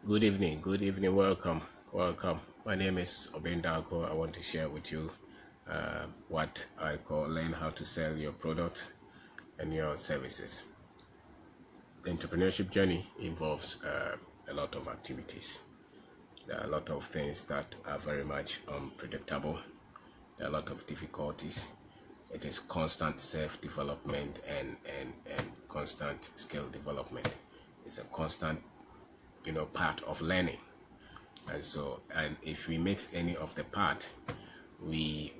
Good evening, welcome. My name is Obendako. I want to share with you what I call learn how to sell your product and your services. The entrepreneurship journey involves a lot of activities. There are a lot of things that are very much unpredictable. There are a lot of difficulties. It is constant self-development and constant skill development. It's a constant part of learning. And if we mix any of the part, we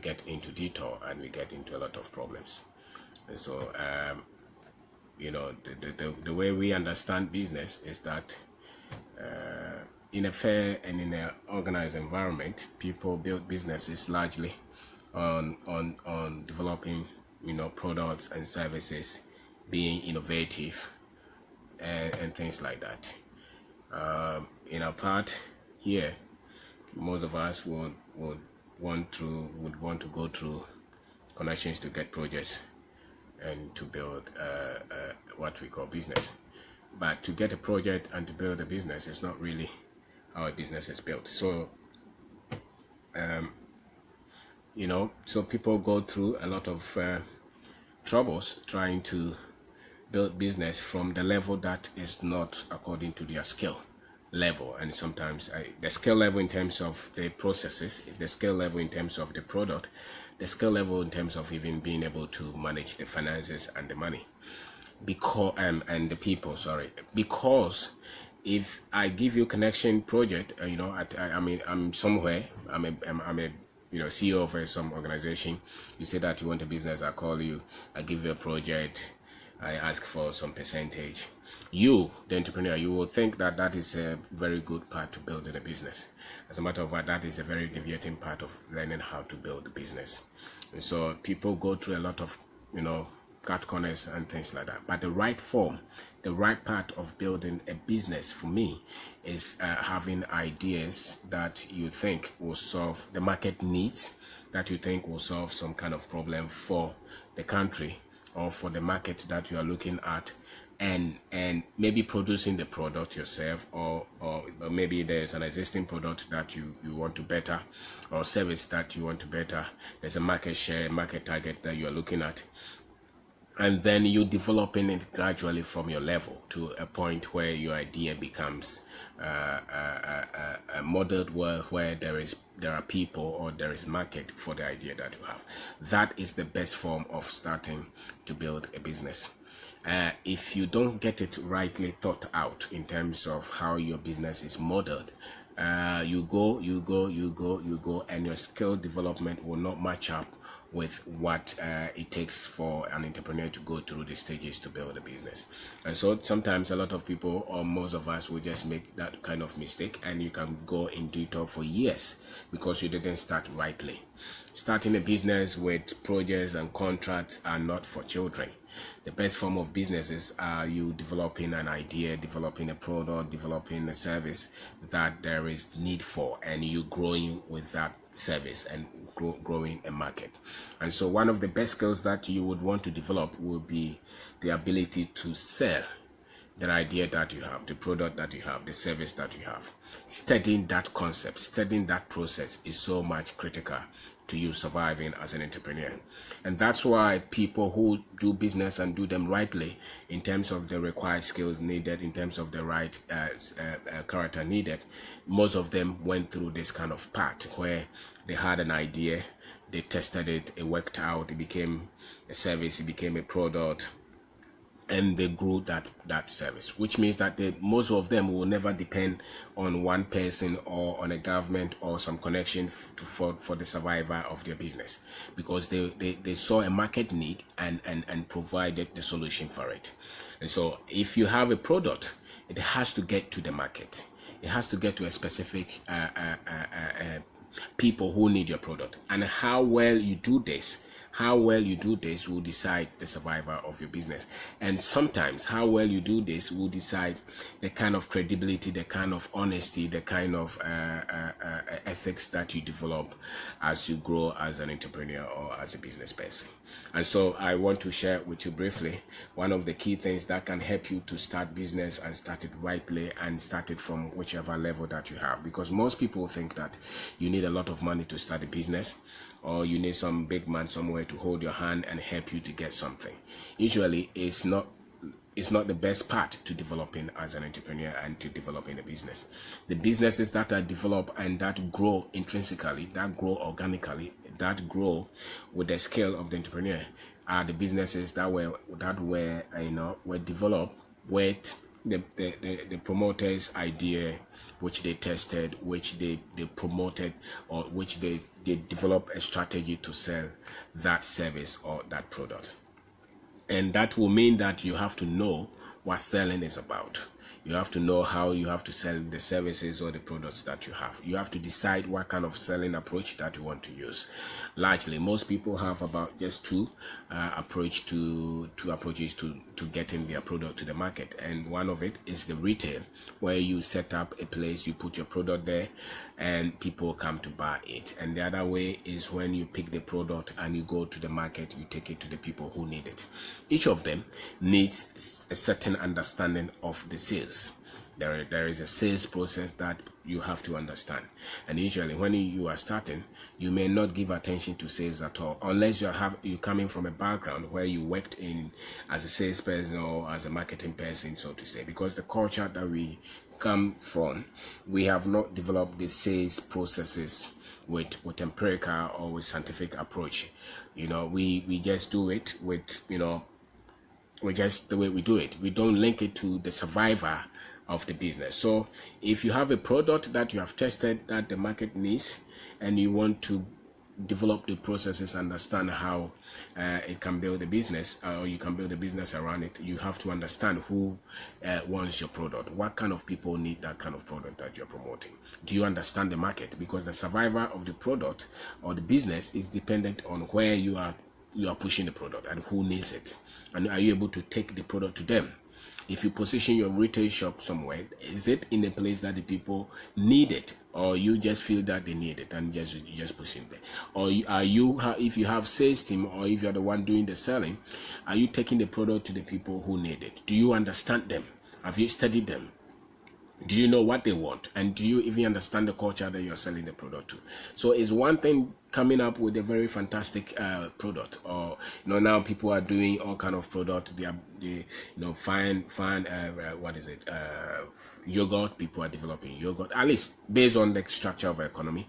get into detour and we get into a lot of problems. And so the way we understand business is that in a fair and in an organized environment, people build businesses largely on developing products and services, being innovative and things like that. In our part here, most of us would want to go through connections to get projects and to build what we call business. But to get a project and to build a business is not really how a business is built. So so people go through a lot of troubles trying to build business from the level that is not according to their skill level. And sometimes the skill level in terms of the processes, the skill level in terms of the product, the skill level in terms of even being able to manage the finances and the money, because and the people, because if I give you connection project, I'm somewhere, I'm a CEO of some organization. You say that you want a business, I call you, I give you a project, I ask for some percentage. You, the entrepreneur, you will think that that is a very good part to building a business. As a matter of fact, that is a very deviating part of learning how to build a business. And so people go through a lot of, cut corners and things like that. But the right form, the right part of building a business for me is having ideas that you think will solve the market needs, that you think will solve some kind of problem for the country or for the market that you are looking at, and maybe producing the product yourself, or maybe there's an existing product that you want to better, or service that you want to better. There's a market share, market target that you are looking at, and then you developing it gradually from your level to a point where your idea becomes a modeled world where there are people or there is market for the idea that you have. That is the best form of starting to build a business. If you don't get it rightly thought out in terms of how your business is modeled, you go, and your skill development will not match up with what it takes for an entrepreneur to go through the stages to build a business. And so sometimes a lot of people, or most of us, will just make that kind of mistake, and you can go in detour for years because you didn't start rightly. Starting a business with projects and contracts are not for children. The best form of businesses are you developing an idea, developing a product, developing a service that there is need for, and you growing with that service and growing a market. And so one of the best skills that you would want to develop will be the ability to sell the idea that you have, the product that you have, the service that you have. Studying that concept, studying that process is so much critical to you surviving as an entrepreneur. And that's why people who do business and do them rightly, in terms of the required skills needed, in terms of the right character needed, most of them went through this kind of path where they had an idea, they tested it, it worked out, it became a service, it became a product, and they grew that service, which means that most of them will never depend on one person or on a government or some connection for the survival of their business, because they saw a market need and provided the solution for it. And so if you have a product, it has to get to the market. It has to get to a specific people who need your product. And how well you do this will decide the survival of your business. And sometimes how well you do this will decide the kind of credibility, the kind of honesty, the kind of ethics that you develop as you grow as an entrepreneur or as a business person. And so I want to share with you briefly one of the key things that can help you to start business and start it rightly and start it from whichever level that you have. Because most people think that you need a lot of money to start a business, or you need some big man somewhere to hold your hand and help you to get something. Usually it's not the best part to developing as an entrepreneur and to developing a business. The businesses that are developed and that grow intrinsically, that grow organically, that grow with the skill of the entrepreneur are the businesses that were developed with the promoter's idea, which they tested, which they promoted, or which they developed a strategy to sell that service or that product. And that will mean that you have to know what selling is about. You have to know how you have to sell the services or the products that you have. You have to decide what kind of selling approach that you want to use. Largely, most people have about just two approaches to getting their product to the market. And one of it is the retail, where you set up a place, you put your product there, and people come to buy it. And the other way is when you pick the product and you go to the market, you take it to the people who need it. Each of them needs a certain understanding of the sales. There is a sales process that you have to understand, and usually when you are starting, you may not give attention to sales at all, unless you're coming from a background where you worked in as a salesperson or as a marketing person, so to say. Because the culture that we come from, we have not developed the sales processes with empirical or with scientific approach. We just do it with just the way we do it. We don't link it to the survivor of the business. So if you have a product that you have tested that the market needs, and you want to develop the processes, understand how it can build a business, or you can build a business around it, you have to understand who wants your product, what kind of people need that kind of product that you're promoting. Do you understand the market? Because the survivor of the product or the business is dependent on where you are pushing the product and who needs it, and are you able to take the product to them? If you position your retail shop somewhere, is it in a place that the people need it, or you just feel that they need it and you just push it there? Or if you have sales team, or if you're the one doing the selling, are you taking the product to the people who need it? Do you understand them? Have you studied them? Do you know what they want? And do you even understand the culture that you're selling the product to? So it's one thing coming up with a very fantastic product, or now people are doing all kind of product. They find what is it, yogurt. People are developing yogurt, at least based on the structure of the economy.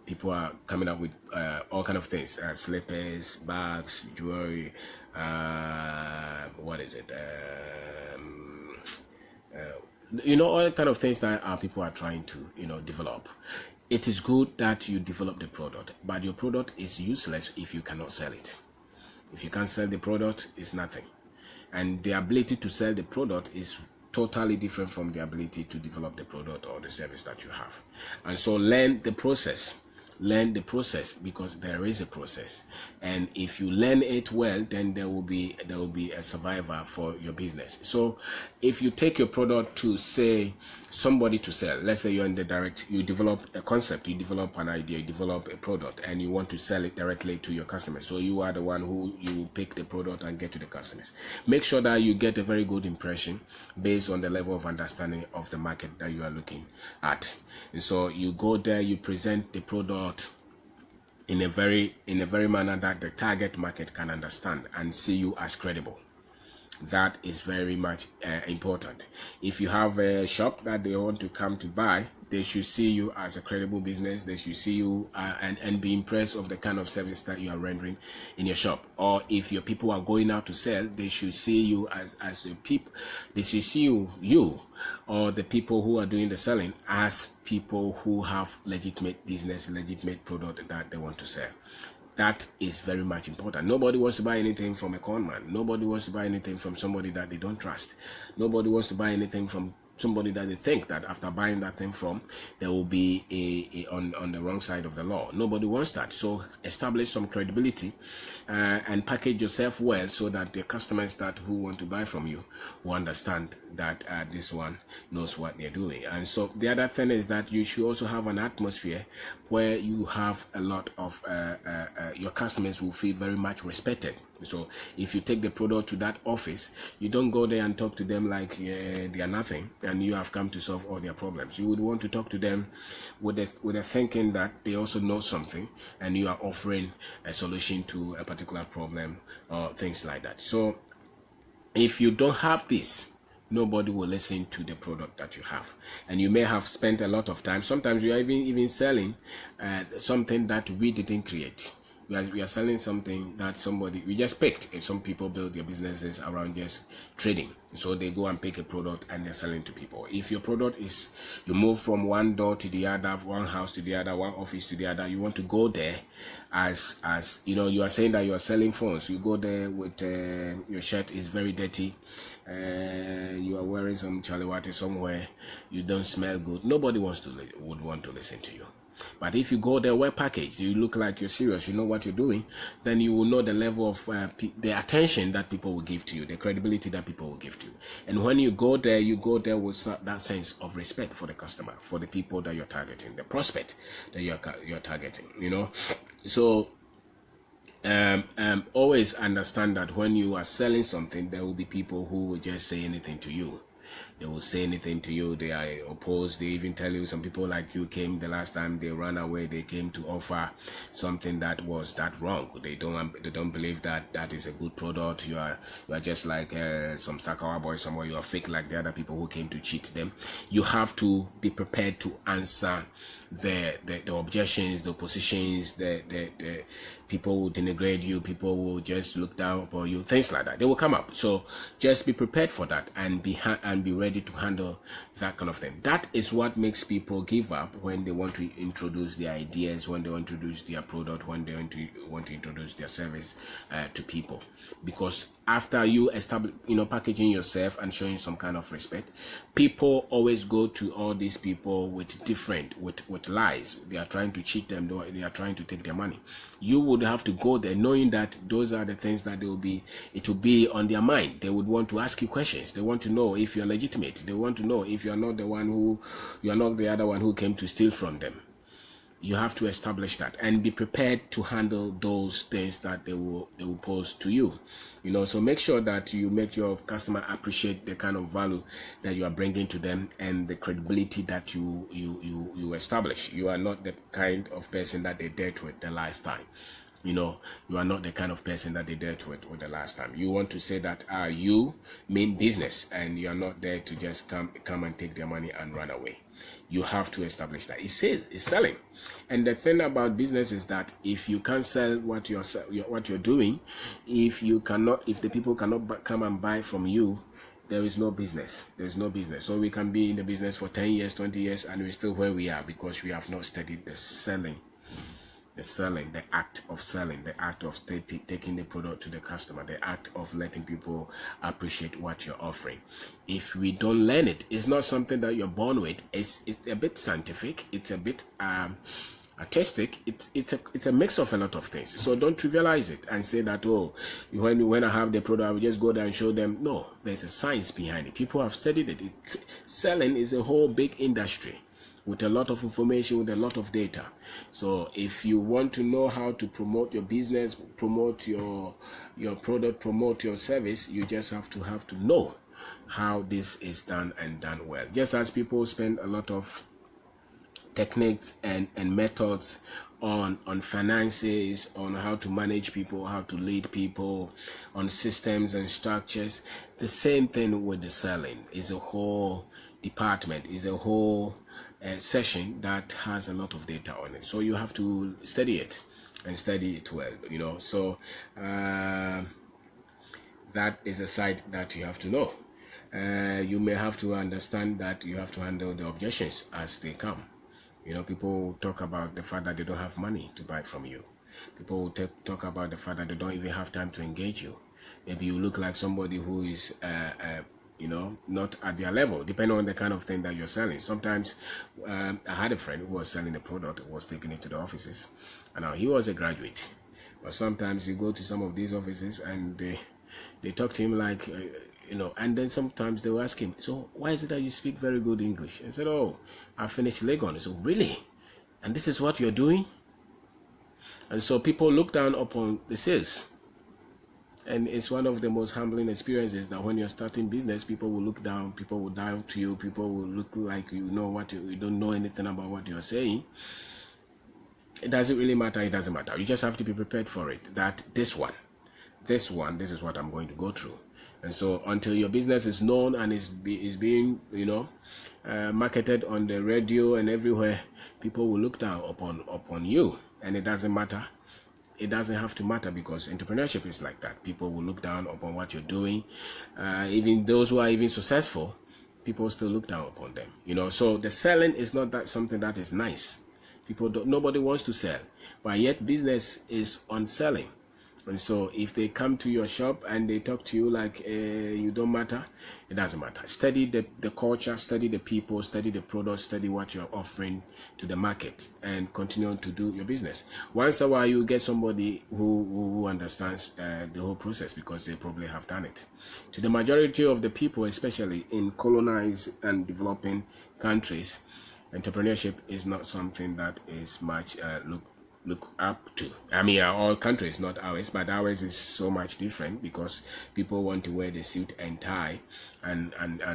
People are coming up with all kind of things, slippers, bags, jewelry, what is it, all kind of things that people are trying to develop. It is good that you develop the product, but your product is useless if you cannot sell it. If you can't sell the product, it's nothing. And the ability to sell the product is totally different from the ability to develop the product or the service that you have. And so learn the process, because there is a process, and if you learn it well, then there will be a survivor for your business. So if you take your product to, say, somebody to sell, let's say you're in the direct, you develop a concept, you develop an idea, you develop a product, and you want to sell it directly to your customers. So you are the one who you pick the product and get to the customers. Make sure that you get a very good impression based on the level of understanding of the market that you are looking at. And so you go there, you present the product in a very manner that the target market can understand and see you as credible. That is very much important. If you have a shop that they want to come to buy, they should see you as a credible business. They should see you and be impressed of the kind of service that you are rendering in your shop. Or if your people are going out to sell, they should see you as your people. They should see you or the people who are doing the selling as people who have legitimate business, legitimate product that they want to sell. That is very much important. Nobody wants to buy anything from a con man. Nobody wants to buy anything from somebody that they don't trust. Nobody wants to buy anything from somebody that they think that after buying that thing from, there will be on the wrong side of the law. Nobody wants that. So establish some credibility and package yourself well, so that the customers that who want to buy from you will understand that this one knows what they're doing. And so the other thing is that you should also have an atmosphere where you have a lot of your customers will feel very much respected. So if you take the product to that office, you don't go there and talk to them like they are nothing and you have come to solve all their problems. You would want to talk to them with a thinking that they also know something and you are offering a solution to a particular problem or things like that. So if you don't have this, nobody will listen to the product that you have, and you may have spent a lot of time. Sometimes you are even selling something that we didn't create. We are selling something that we just picked. If some people build their businesses around just trading, so they go and pick a product and they're selling to people. If your product is, you move from one door to the other, one house to the other, one office to the other, you want to go there as you know, you are saying that you are selling phones. You go there with your shirt is very dirty, you are wearing some chaliwati somewhere, you don't smell good. Nobody would want to listen to you. But if you go there well packaged, you look like you're serious, you know what you're doing, then you will know the level of the attention that people will give to you, the credibility that people will give to you. And when you go there with that sense of respect for the customer, for the people that you're targeting, the prospect that you're targeting, you know. So always understand that when you are selling something, there will be people who will just say anything to you. They will say anything to you. They are opposed. They even tell you, some people like you came the last time, they ran away. They came to offer something that was that wrong. They don't believe that is a good product. You are just like some Sakawa boy somewhere. You are fake like the other people who came to cheat them. You have to be prepared to answer the objections, the oppositions, the people will denigrate you, people will just look down upon you, things like that. They will come up. So just be prepared for that and be ready to handle that kind of thing. That is what makes people give up when they want to introduce their ideas, when they want to introduce their product, when they want to introduce their service to people. Because after you establish, packaging yourself and showing some kind of respect, people always go to all these people with lies. They are trying to cheat them. They are trying to take their money. You would have to go there knowing that those are the things that it will be on their mind. They would want to ask you questions. They want to know if you're legitimate. They want to know if you're not the other one who came to steal from them. You have to establish that and be prepared to handle those things that they will pose to you. So make sure that you make your customer appreciate the kind of value that you are bringing to them and the credibility that you establish. You are not the kind of person that they dealt with the last time. You are not the kind of person that they dealt with the last time. You want to say that you mean business and you are not there to just come and take their money and run away. You have to establish that. It says it's selling. And the thing about business is that if you can't sell what you're doing, if the people cannot come and buy from you, there is no business. There's no business. So we can be in the business for 10 years, 20 years, and we're still where we are because we have not studied the selling. The act of selling, the act of taking the product to the customer, the act of letting people appreciate what you're offering. If we don't learn it, it's not something that you're born with. It's a bit scientific. It's a bit artistic. It's a mix of a lot of things. So don't trivialize it and say that, when I have the product, I will just go there and show them. No, there's a science behind it. People have studied it. Selling is a whole big industry with a lot of information, with a lot of data. So if you want to know how to promote your business, promote your product, promote your service, you just have to know how this is done and done well. Just as people spend a lot of techniques and methods on finances, on how to manage people, how to lead people, on systems and structures, the same thing with the selling. Is a whole department, is a whole session that has a lot of data on it. So you have to study it and study it well. So that is a side that you have to know. You may have to understand that you have to handle the objections as they come. People talk about the fact that they don't have money to buy from you. People will talk about the fact that they don't even have time to engage you. Maybe you look like somebody who is you know, not at their level, depending on the kind of thing that you're selling. Sometimes I had a friend who was selling a product, was taking it to the offices, and now he was a graduate. But sometimes you go to some of these offices and they talk to him like, you know, and then sometimes they will ask him, so why is it that you speak very good English? And said, oh, I finished Legon. So really? And this is what you're doing? And so people look down upon the sales. And it's one of the most humbling experiences that when you're starting business, people will look down, people will doubt to you, people will look like you know what you don't know anything about what you're saying. It doesn't really matter. It doesn't matter. You just have to be prepared for it. That this is what I'm going to go through. And so until your business is known and is being, you know, marketed on the radio and everywhere, people will look down upon you. And it doesn't matter. It doesn't have to matter, because entrepreneurship is like that. People will look down upon what you're doing. Even those who are even successful, people still look down upon them. You know, so the selling is not that something that is nice. Nobody wants to sell, but yet business is on selling. And so if they come to your shop and they talk to you like you don't matter, it doesn't matter. Study the culture, study the people, study the product, study what you're offering to the market, and continue to do your business. Once in a while, you get somebody who understands the whole process, because they probably have done it. To the majority of the people, especially in colonized and developing countries, entrepreneurship is not something that is much look up to. I mean, all countries, not ours, but ours is so much different, because people want to wear the suit and tie and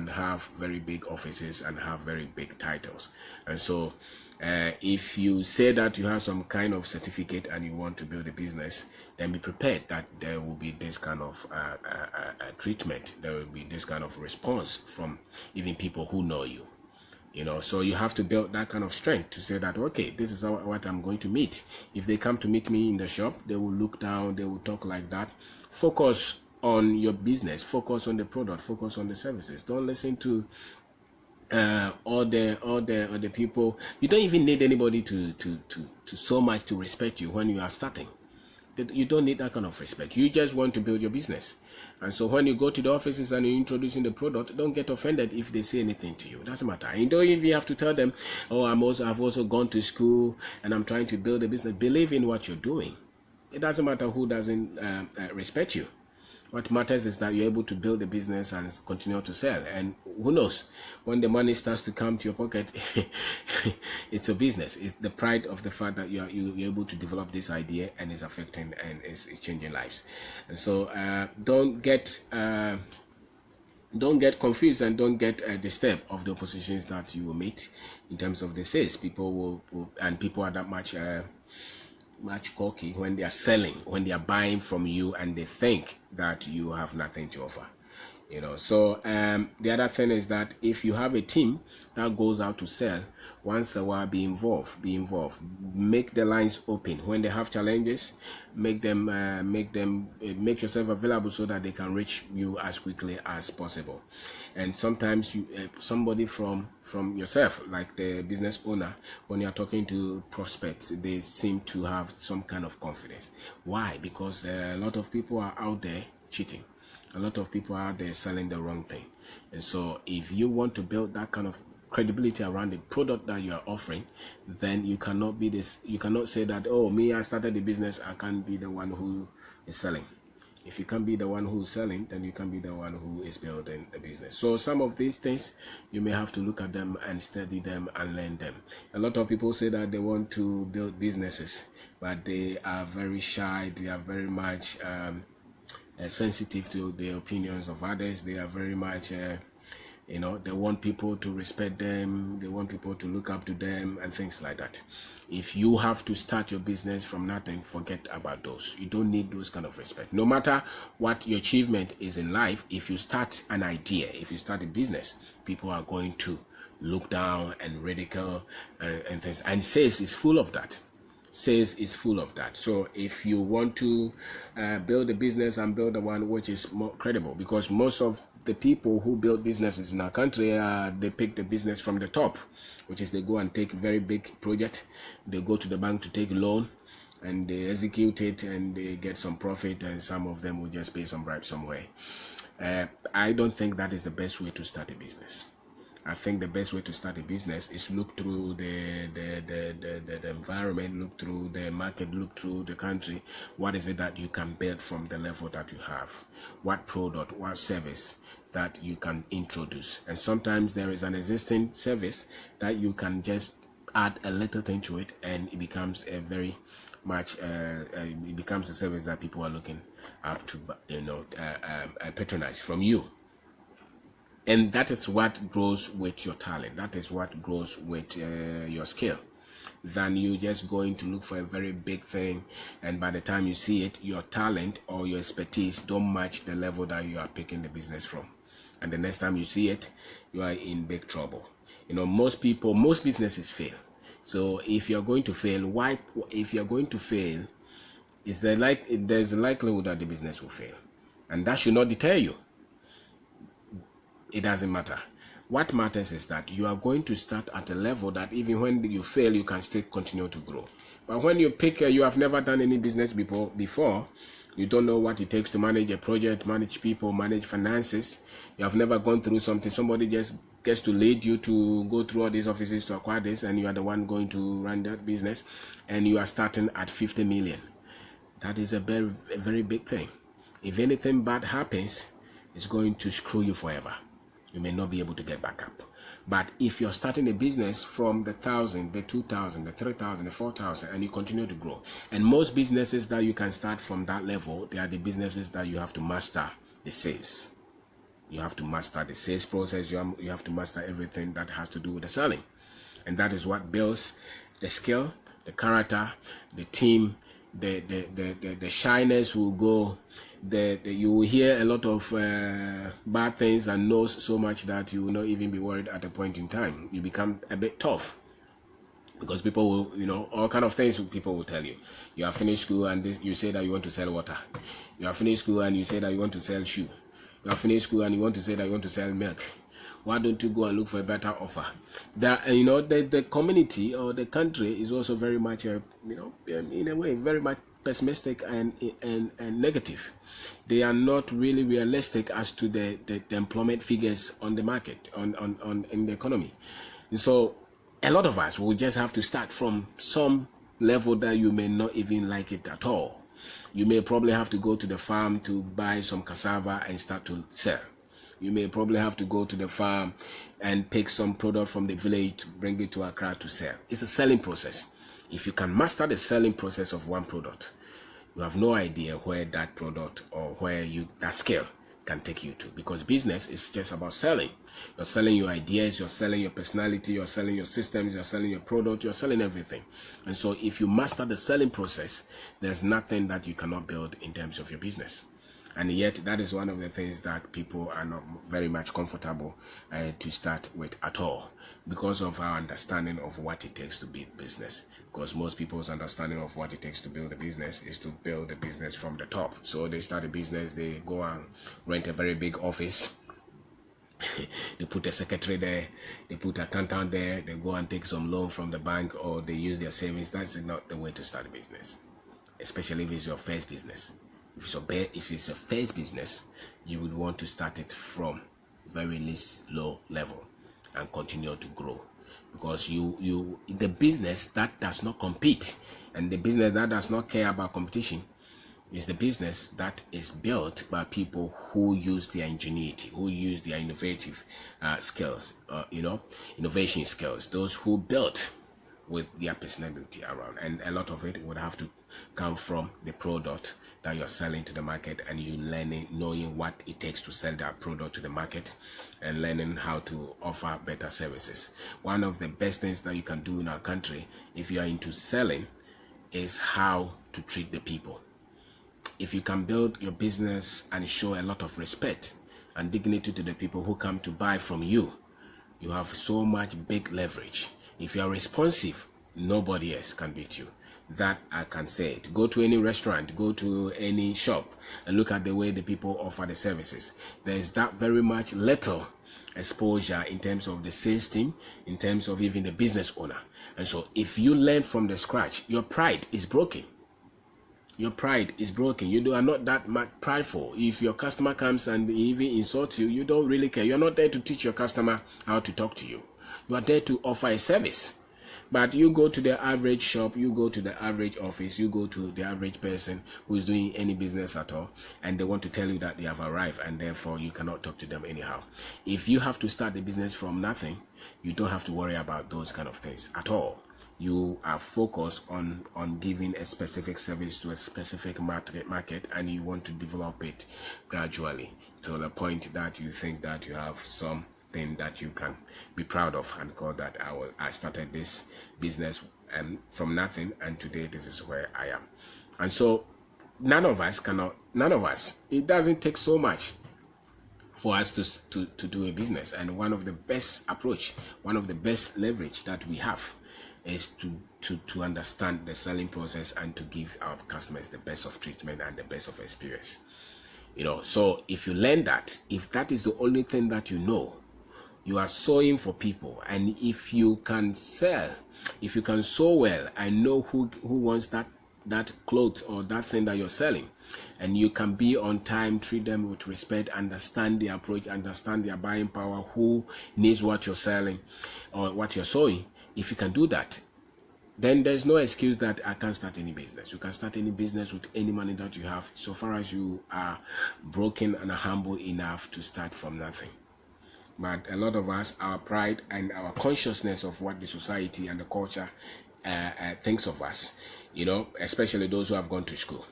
have very big offices and have very big titles. And so if you say that you have some kind of certificate and you want to build a business, then be prepared that there will be this kind of treatment. There will be this kind of response from even people who know you. You know, so you have to build that kind of strength to say that, okay, this is what I'm going to meet. If they come to meet me in the shop, they will look down, they will talk like that. Focus on your business, focus on the product, focus on the services. Don't listen to all the people. You don't even need anybody to so much to respect you when you are starting. You don't need that kind of respect. You just want to build your business. And so when you go to the offices and you're introducing the product, don't get offended if they say anything to you. It doesn't matter. You don't even have to tell them, oh, I've also gone to school and I'm trying to build a business. Believe in what you're doing. It doesn't matter who doesn't respect you. What matters is that you're able to build a business and continue to sell. And who knows, when the money starts to come to your pocket, it's a business. It's the pride of the fact that you're able to develop this idea and it's affecting and it's changing lives. And so don't get confused and don't get disturbed of the oppositions that you will meet in terms of the sales. People are that much cocky when they are selling, when they are buying from you, and they think that you have nothing to offer. You know, so the other thing is that if you have a team that goes out to sell, once a while be involved, make the lines open. When they have challenges, make yourself available so that they can reach you as quickly as possible. And sometimes somebody from yourself, like the business owner, when you're talking to prospects, they seem to have some kind of confidence. Why? Because a lot of people are out there cheating. A lot of people are out there selling the wrong thing. And so if you want to build that kind of credibility around the product that you are offering, then you cannot say that, oh, me, I started the business, I can't be the one who is selling. If you can't be the one who is selling, then you can be the one who is building the business. So some of these things, you may have to look at them and study them and learn them. A lot of people say that they want to build businesses, but they are very shy. They are very much sensitive to the opinions of others. They are very much they want people to respect them, they want people to look up to them and things like that. If you have to start your business from nothing, forget about those. You don't need those kind of respect. No matter what your achievement is in life, if you start an idea, if you start a business, people are going to look down and ridicule and things. And sales is full of that. Sales is full of that. So if you want to build a business and build the one which is more credible, because most of the people who build businesses in our country, they pick the business from the top, which is they go and take very big project, they go to the bank to take a loan, and they execute it and they get some profit, and some of them will just pay some bribe somewhere. I don't think that is the best way to start a business. I think the best way to start a business is look through the environment, look through the market, look through the country. What is it that you can build from the level that you have? What product, what service that you can introduce? And sometimes there is an existing service that you can just add a little thing to it, and it becomes a very much it becomes a service that people are looking up to, patronize from you. And that is what grows with your talent. That is what grows with your skill. Than you just going to look for a very big thing, and by the time you see it, your talent or your expertise don't match the level that you are picking the business from. And the next time you see it, you are in big trouble. Most businesses fail. So if you're going to fail, there's a likelihood that the business will fail. And that should not deter you. It doesn't matter. What matters is that you are going to start at a level that even when you fail, you can still continue to grow. But when you you have never done any business before, you don't know what it takes to manage a project, manage people, manage finances. You have never gone through something. Somebody just gets to lead you to go through all these offices to acquire this, and you are the one going to run that business, and you are starting at 50 million. That is a very big thing. If anything bad happens, it's going to screw you forever. You may not be able to get back up. But if you're starting a business from the 1,000, the 2,000, the 3,000, the 4,000, and you continue to grow, and most businesses that you can start from that level, they are the businesses that you have to master the sales. You have to master the sales process. You have to master everything that has to do with the selling, and that is what builds the skill, the character, the team, the shyness will go. You will hear a lot of bad things and knows so much that you will not even be worried at a point in time. You become a bit tough because people will, all kind of things people will tell you. You have finished school and you say that you want to sell water. You have finished school and you say that you want to sell shoe. You have finished school and you want to say that you want to sell milk. Why don't you go and look for a better offer? The community or the country is also very much, in a way, very much pessimistic and negative. They are not really realistic as to the employment figures on the market, in the economy. And so a lot of us will just have to start from some level that you may not even like it at all. You may probably have to go to the farm to buy some cassava and start to sell. You may probably have to go to the farm and pick some product from the village to bring it to Accra to sell. It's a selling process. If you can master the selling process of one product, you have no idea where that product or where that skill can take you to, because business is just about selling. You're selling your ideas, you're selling your personality, you're selling your systems, you're selling your product, you're selling everything. And so if you master the selling process, there's nothing that you cannot build in terms of your business. And yet that is one of the things that people are not very much comfortable to start with at all, because of our understanding of what it takes to build business. Because most people's understanding of what it takes to build a business is to build a business from the top. So they start a business, they go and rent a very big office, they put a secretary there, they put an accountant there, they go and take some loan from the bank, or they use their savings. That's not the way to start a business, especially if it's your first business. If it's a first business, you would want to start it from very least low level and continue to grow, because the business that does not compete and the business that does not care about competition is the business that is built by people who use their ingenuity, who use their innovative skills, innovation skills, those who built with their personality around. And a lot of it would have to come from the product that you're selling to the market, and you knowing what it takes to sell that product to the market, and learning how to offer better services. One of the best things that you can do in our country, if you are into selling, is how to treat the people. If you can build your business and show a lot of respect and dignity to the people who come to buy from you, you have so much big leverage. If you are responsive, nobody else can beat you. That I can say it. Go to any restaurant, go to any shop, and look at the way the people offer the services. There is that very much little exposure in terms of the sales team, in terms of even the business owner. And so if you learn from the scratch, your pride is broken. Your pride is broken. You are not that much prideful. If your customer comes and even insults you, you don't really care. You're not there to teach your customer how to talk to you. You are there to offer a service. But you go to the average shop, you go to the average office, you go to the average person who is doing any business at all, and they want to tell you that they have arrived, and therefore you cannot talk to them anyhow. If you have to start the business from nothing, you don't have to worry about those kind of things at all. You are focused on giving a specific service to a specific market, and you want to develop it gradually to the point that you think that you have something that you can be proud of and call that I started this business from nothing, and today this is where I am. And so none of us, it doesn't take so much for us to do a business. And one of the best approach, one of the best leverage that we have is to understand the selling process and to give our customers the best of treatment and the best of experience. So if you learn that, if that is the only thing that you are sewing for people, and if you can sew well and know who wants that clothes or that thing that you're selling, and you can be on time, treat them with respect, understand the approach, understand their buying power, who needs what you're selling or what you're sewing. If you can do that, then there's no excuse that I can't start any business. You can start any business with any money that you have, so far as you are broken and humble enough to start from nothing. But a lot of us, our pride and our consciousness of what the society and the culture thinks of us, especially those who have gone to school.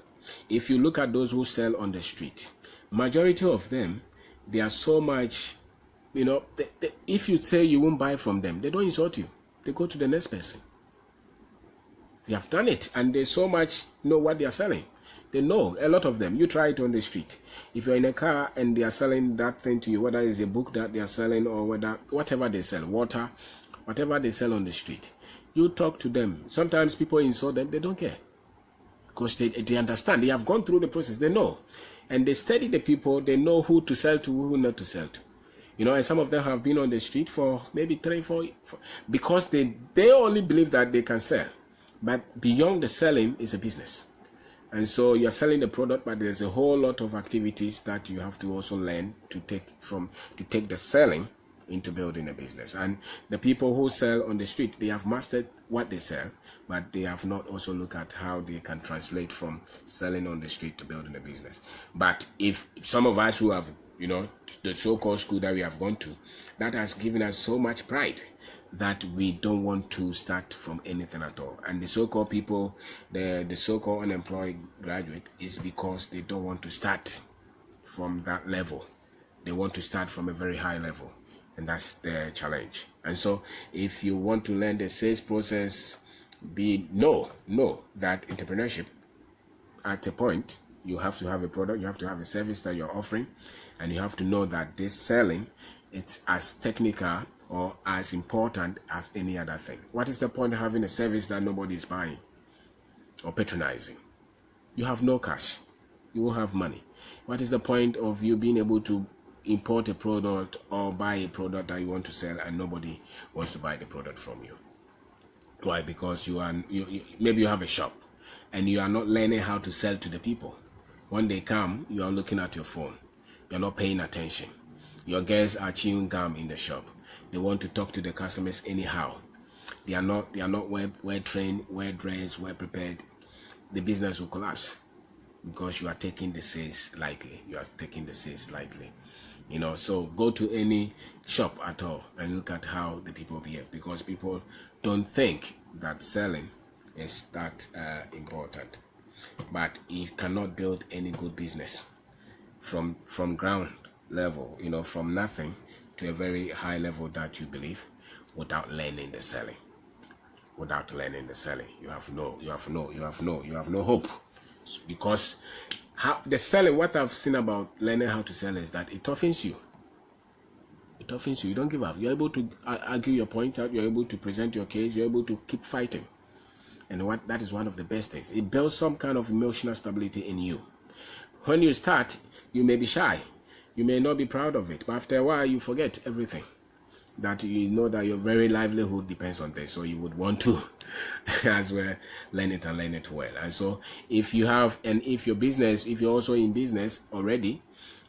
If you look at those who sell on the street, majority of them, they are so much, if you say you won't buy from them, they don't insult you. They go to the next person. They have done it, and they so much know what they are selling. They know, a lot of them. You try it on the street. If you're in a car and they are selling that thing to you, whether it's a book that they are selling or whatever they sell, water, whatever they sell on the street, you talk to them. Sometimes people insult them, they don't care, because they understand. They have gone through the process. They know, and they study the people. They know who to sell to, who not to sell to. And some of them have been on the street for maybe 3-4 because they only believe that they can sell. But beyond the selling is a business. And so you're selling the product, but there's a whole lot of activities that you have to also learn to take the selling into building a business. And the people who sell on the street, they have mastered what they sell, but they have not also looked at how they can translate from selling on the street to building a business. But if some of us who have, the so-called school that we have gone to, that has given us so much pride that we don't want to start from anything at all. And the so-called people, the so-called unemployed graduate, is because they don't want to start from that level. They want to start from a very high level, and that's the challenge. And so if you want to learn the sales process, know that entrepreneurship, at a point, you have to have a product, you have to have a service that you're offering, and you have to know that this selling, it's as technical or as important as any other thing. What is the point of having a service that nobody is buying or patronizing? You have no cash. You won't have money. What is the point of you being able to import a product or buy a product that you want to sell and nobody wants to buy the product from you? Why? Because maybe you have a shop and you are not learning how to sell to the people. When they come, you are looking at your phone. You're not paying attention. Your girls are chewing gum in the shop. They want to talk to the customers anyhow. They are not well trained, well dressed, well prepared. The business will collapse because you are taking the sales lightly. So go to any shop at all and look at how the people behave, because people don't think that selling is that important. But you cannot build any good business from ground level, from nothing to a very high level that you believe, without learning the selling. You have no hope, because the selling, what I've seen about learning how to sell is that it toughens you. You don't give up. You're able to argue your point out. You're able to present your case. You're able to keep fighting. And that is one of the best things. It builds some kind of emotional stability in you. When you start, you may be shy. You may not be proud of it. But after a while, you forget everything. that you know that your very livelihood depends on this, so you would want to as well learn it and learn it well. And so if you have, and if your business, if you're also in business already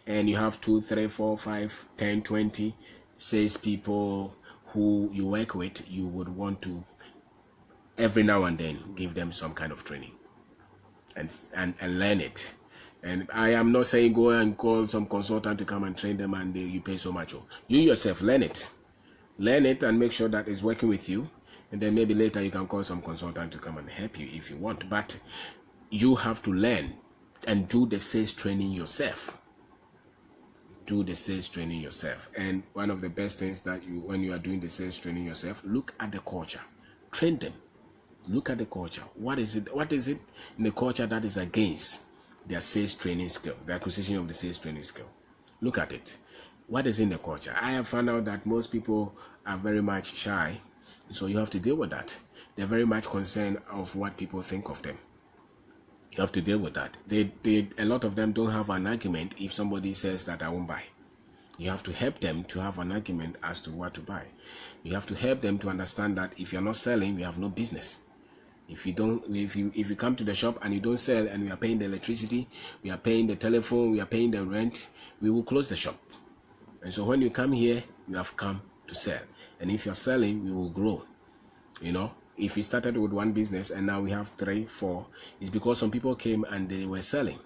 and you have 2, 3, 4, 5, 10, 20 sales people who you work with, you would want to every now and then give them some kind of training and learn it. And I am not saying go and call some consultant to come and train them and you pay so much. You yourself learn it and make sure that it's working with you, and then maybe later you can call some consultant to come and help you if you want. But you have to learn and do the sales training yourself. Do the sales training yourself. And one of the best things that you, when you are doing the sales training yourself, look at the culture, train them. Look at the culture. What is it in the culture that is against their sales training skill, the acquisition of the sales training skill? Look at it. What is in the culture? I have found out that most people are very much shy, so you have to deal with that. They're very much concerned of what people think of them. You have to deal with that. A lot of them don't have an argument if somebody says that I won't buy. You have to help them to have an argument as to what to buy. You have to help them to understand that if you're not selling, you have no business. If you come to the shop and you don't sell, and we are paying the electricity, we are paying the telephone, we are paying the rent, we will close the shop. And so when you come here, you have come to sell. And if you're selling, we will grow. You know, if we started with one business and now we have 3, 4, it's because some people came and they were selling.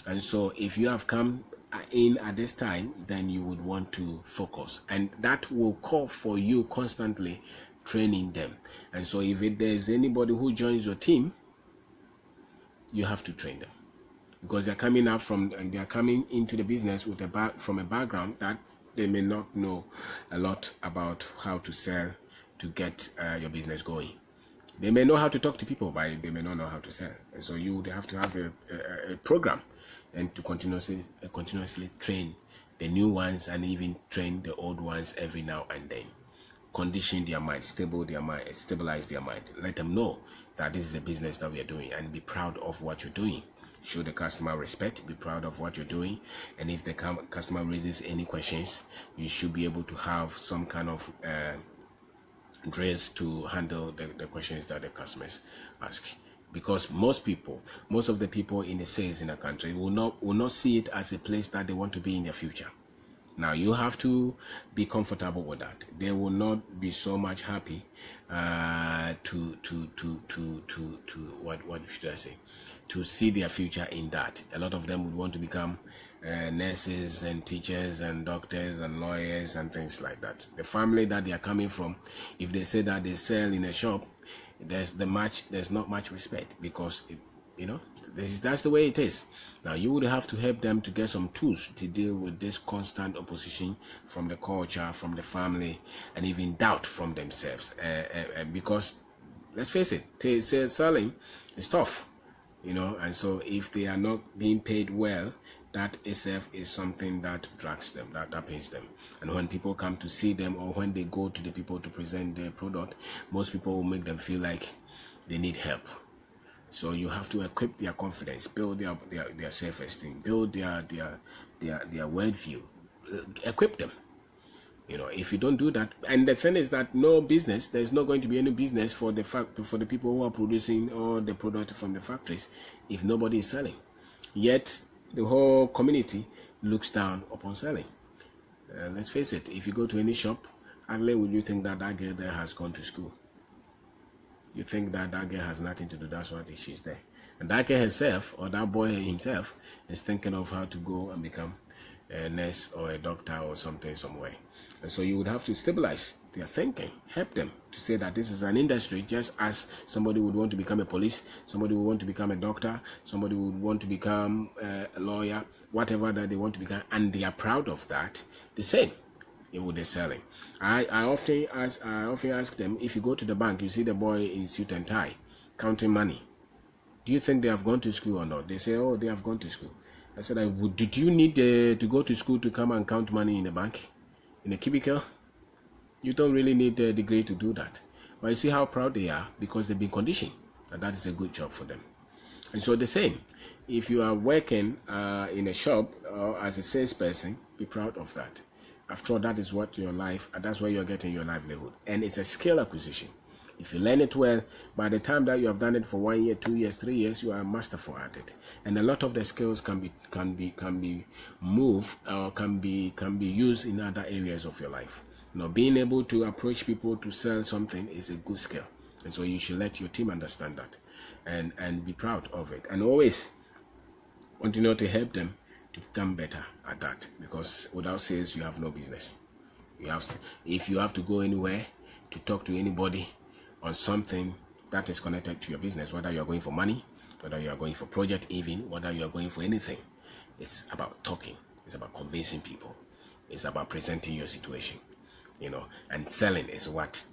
And so if you have come in at this time, then you would want to focus, and that will call for you constantly training them. And so if there's anybody who joins your team, you have to train them, because they're coming out from, and they're coming into the business with from a background that they may not know a lot about how to sell to get your business going. They may know how to talk to people, but they may not know how to sell. And so you would have to have a program, and to continuously train the new ones, and even train the old ones every now and then. Condition their mind, stabilize their mind. Let them know that this is a business that we are doing, and be proud of what you're doing. Show the customer respect, be proud of what you're doing, and if the customer raises any questions, you should be able to have some kind of drills to handle the questions that the customers ask. Because most of the people in the sales in the country will not see it as a place that they want to be in the future. Now you have to be comfortable with that. They will not be so much happy what should I say, to see their future in that. A lot of them would want to become nurses and teachers and doctors and lawyers and things like that. The family that they are coming from, if they say that they sell in a shop, there's not much respect, because that's the way it is. Now you would have to help them to get some tools to deal with this constant opposition from the culture, from the family, and even doubt from themselves. Because let's face it, selling is tough, and so if they are not being paid well, that itself is something that drags them, that pains them. And when people come to see them, or when they go to the people to present their product, most people will make them feel like they need help. So you have to equip their confidence, build their self-esteem, build their worldview, equip them. If you don't do that, and the thing is that there's not going to be any business for the people who are producing all the product from the factories if nobody is selling. Yet the whole community looks down upon selling. Let's face it, if you go to any shop, hardly will you think that girl there has gone to school. You think that girl has nothing to do, that's why she's there. And that girl herself, or that boy himself, is thinking of how to go and become a nurse or a doctor or something somewhere. And so you would have to stabilize their thinking, help them to say that this is an industry, just as somebody would want to become a police, somebody would want to become a doctor, somebody would want to become a lawyer, whatever that they want to become, and they are proud of that. The same with the selling. I often ask them, if you go to the bank, you see the boy in suit and tie counting money, do you think they have gone to school or not? They say, oh, they have gone to school. I said, did you need to go to school to come and count money in the bank, in a cubicle? You don't really need a degree to do that. But you see how proud they are, because they've been conditioned, and that is a good job for them. And so the same, if you are working in a shop or as a salesperson, be proud of that. After all, that is what your life, that's where you're getting your livelihood. And it's a skill acquisition. If you learn it well, by the time that you have done it for 1 year, 2 years, 3 years, you are masterful at it. And a lot of the skills can be moved or can be used in other areas of your life. Being able to approach people to sell something is a good skill. And so you should let your team understand that and be proud of it. And always continue to help them to become better at that, because without sales you have no business. If you have to go anywhere to talk to anybody on something that is connected to your business, whether you are going for money, whether you are going for project, even whether you are going for anything, it's about talking, it's about convincing people, it's about presenting your situation, and selling is what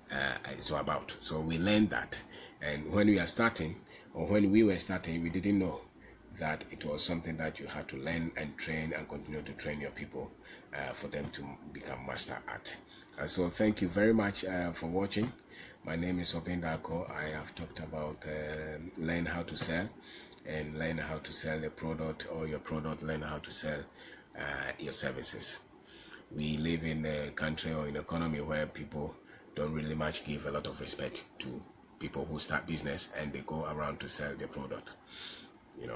it's all about. So we learned that, and when we are starting, or when we were starting, we didn't know that it was something that you had to learn and train and continue to train your people for them to become master at. And so thank you very much for watching. My name is Kwabena. I have talked about learn how to sell, and learn how to sell a product, or your product, learn how to sell your services. We live in a country or an economy where people don't really much give a lot of respect to people who start business and they go around to sell their product.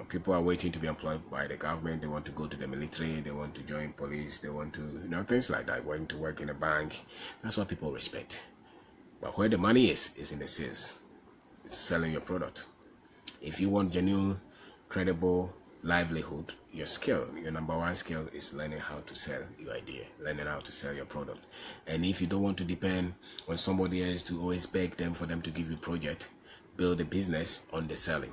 People are waiting to be employed by the government. They want to go to the military. They want to join police. They want to, things like that. Going to work in a bank. That's what people respect. But where the money is in the sales. It's selling your product. If you want genuine, credible livelihood, your skill, your number one skill is learning how to sell your idea, learning how to sell your product. And if you don't want to depend on somebody else to always beg them for them to give you project, build a business on the selling.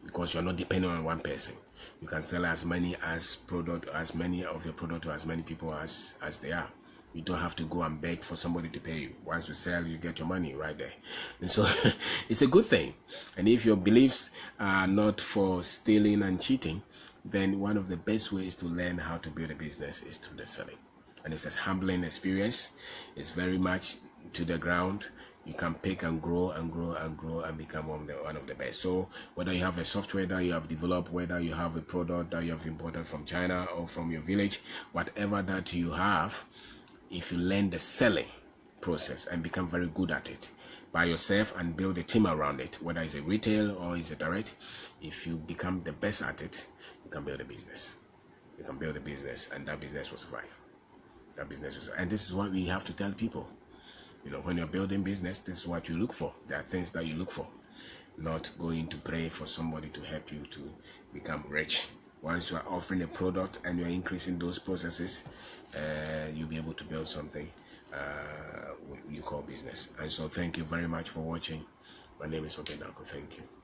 Because you're not depending on one person. You can sell as many of your product to as many people as they are. You don't have to go and beg for somebody to pay you. Once you sell, you get your money right there. And so it's a good thing. And if your beliefs are not for stealing and cheating, then one of the best ways to learn how to build a business is through the selling. And it's a humbling experience. It's very much to the ground. You can pick and grow and grow and grow and become one of the best. So whether you have a software that you have developed, whether you have a product that you have imported from China or from your village, whatever that you have, if you learn the selling process and become very good at it by yourself and build a team around it, whether it's a retail or it's a direct, if you become the best at it, you can build a business. You can build a business, and that business will survive. And this is what we have to tell people. When you're building business, this is what you look for. There are things that you look for, not going to pray for somebody to help you to become rich. Once you are offering a product and you're increasing those processes, you'll be able to build something you call business. And so thank you very much for watching. My name is Kwabena. Thank you.